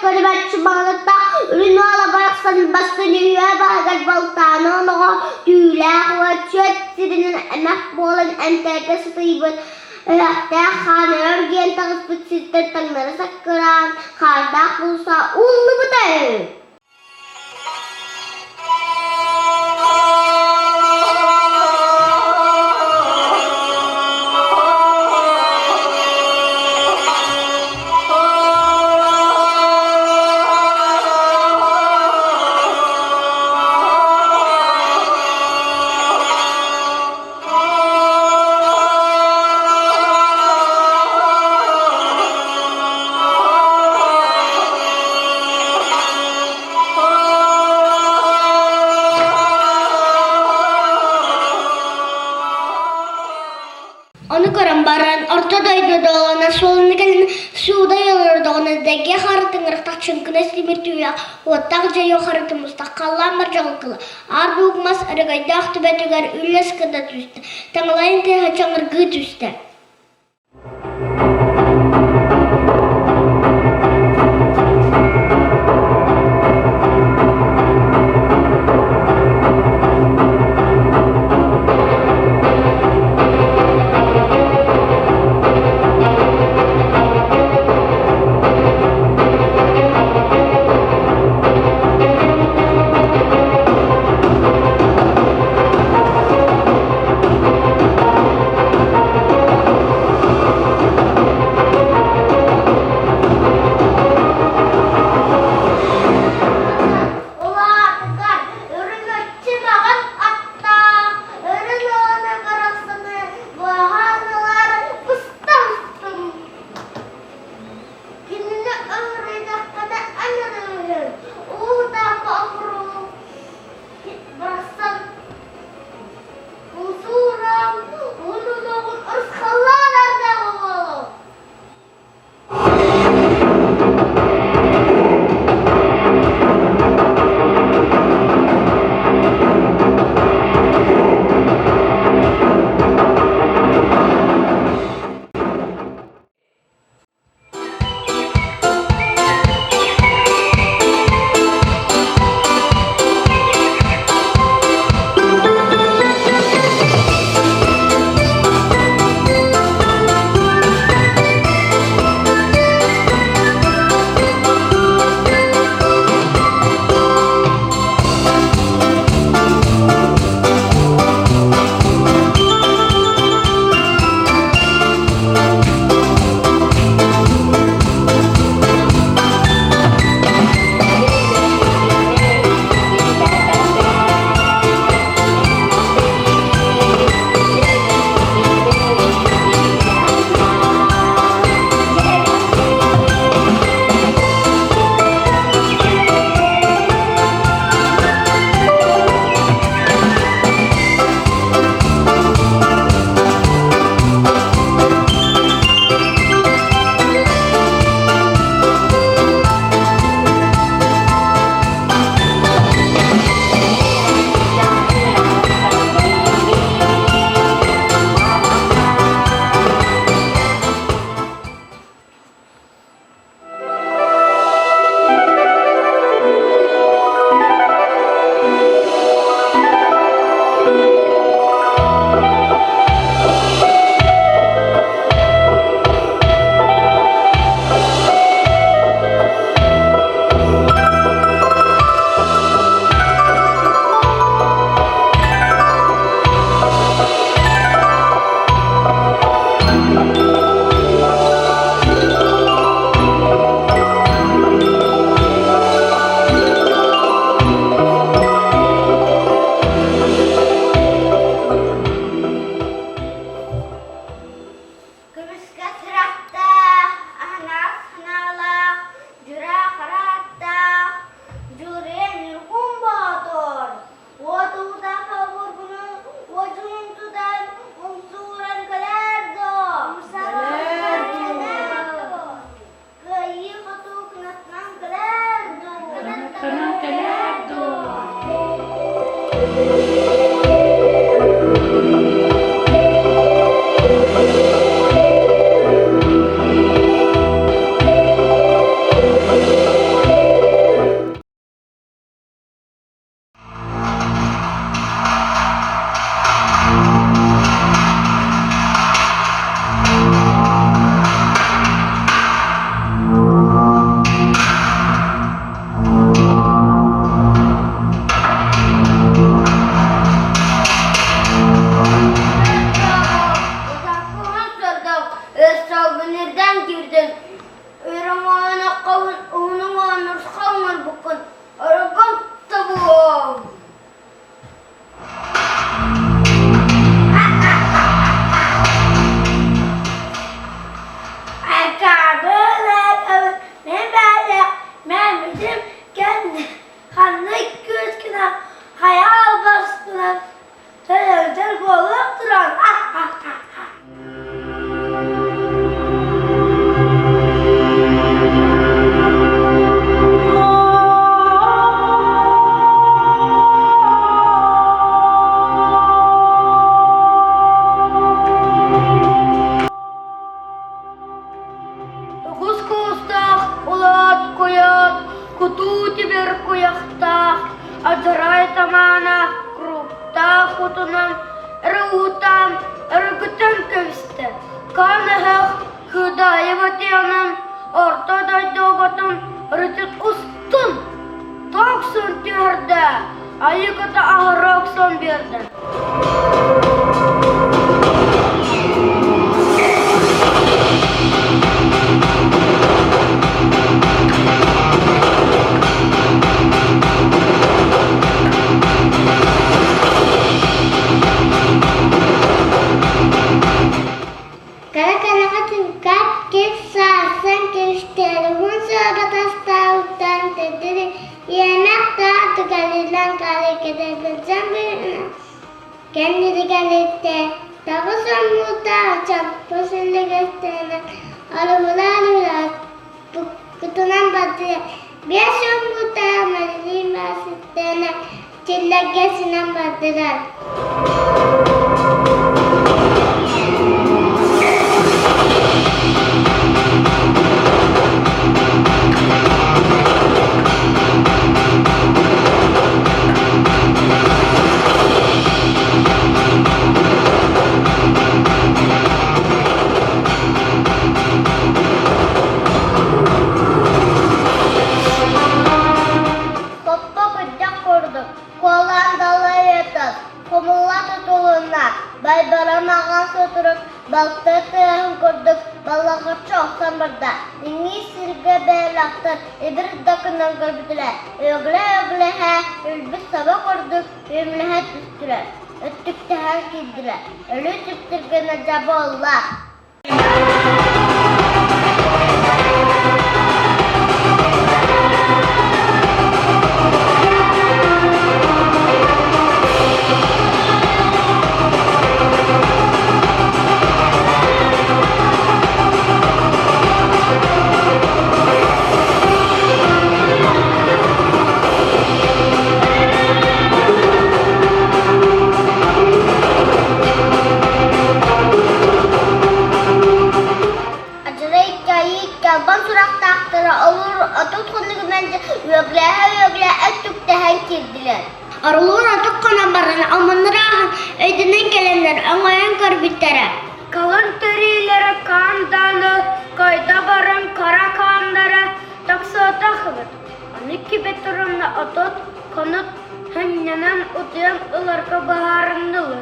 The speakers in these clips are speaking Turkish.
Kalimatçı bağlıkta ürünü alabarak sanın bastığını üye bağlık baltağını onağa tüylek ve çöt sirinin emek boğulan enterde sıtayıbın. Öğretler xanılar gen tağız bütsüttür tanları sakıran kardak bulsa ullu budur. Onu koran baran ortadaydı doğana solunu gelin suda yolur doğana dege haritın ırkta çınkına simirtüya otak jayo haritimizda kallan marjalkılı ardı ukmas aragayda aktı betüger ülles kıda tüstü tanılayın teha çangır gı tüstü. kutu tiber kuyakta, adray tamana, krupta kutunam, rutam, ergutan keviste, kanahak, hıdaya batiyanam, ortada dogatun, rıtık ustun, toksun tüherde, ayıkata ahrakson birden. Kala-kala tingkat kisah sang kisah hun sahabat tautan terdiri yemek tak terkalilan kali kita berjambil kendi dikalite tahu samuta campur sendiri alu-alu kutunan batu biasa samuta melima setena cilaknya sinam baturan. Baybaramagan soturuk, balta tığın kurduk, ballağı çok samırda. İngi sirge beylaktır, ibir dakından görbüdüler. Ögle he, ülbüs sabah kurduk, ümlehet üstüler. Öttük teher kildiler, ölü tüptürgen acaba Allah. Ban surak tahtara olur atot konulu bence yögle öttük tehen kirdiler. Arulur atot konabarına amanırahan öydünen gelenler anlayan karbitlere. Kalan terilere kandalı, kayda baran kara kanlara taksa takıbıt. Aniki beturumna atot konut hem yanan utuyan ılarka baharındalar.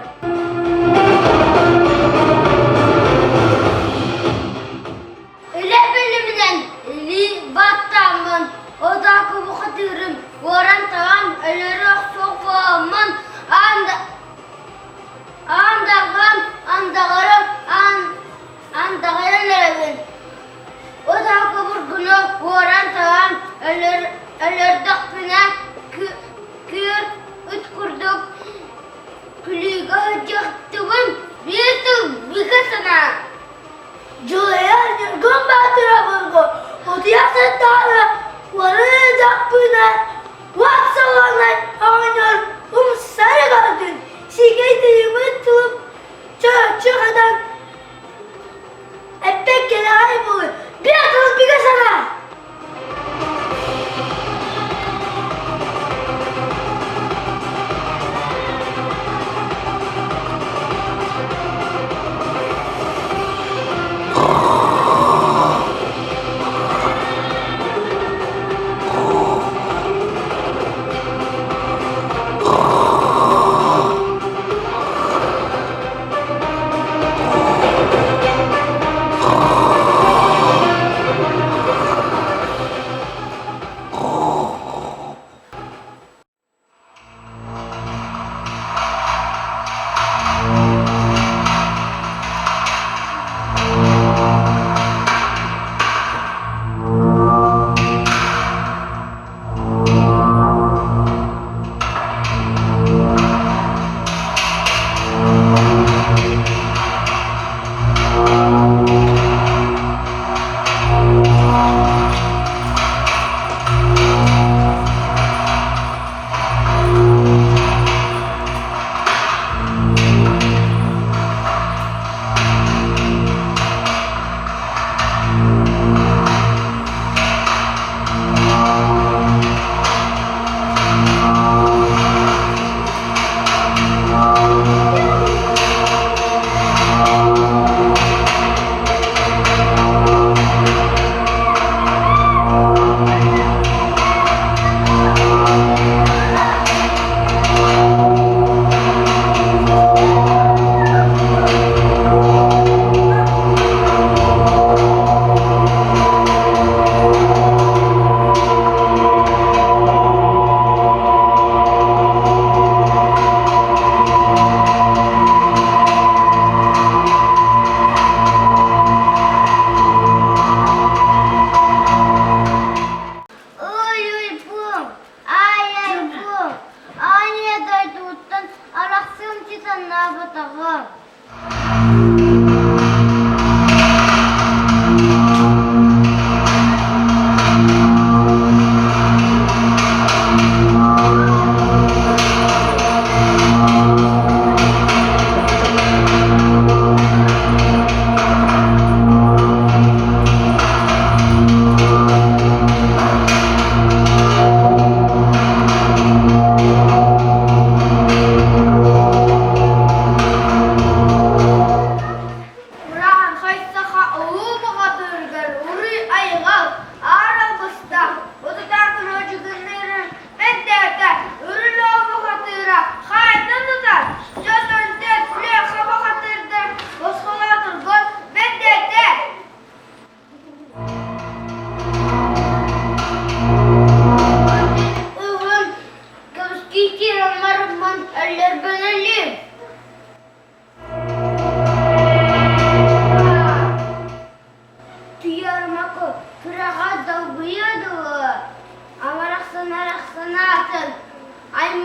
Battamın, oda kubu kadirim, waran tağam, ölürü sofamın, andağarım evin. Oda kubur günü, waran tağam, ölürdük bine, kür, üt kurduk, külüge hıcıktığım, bir kısına. Julaya gün batıra bulgu. Odiyasın dağlı, varılacak buna. Vaksalanlar oynar, sarı kaldın. Şikayetimi tutup, çıkadan. Epek gene ayıbolur. Bir atılıp bir kasana.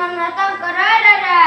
manatan kararara.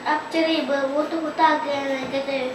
Actually, berbutu-butu agak negatif.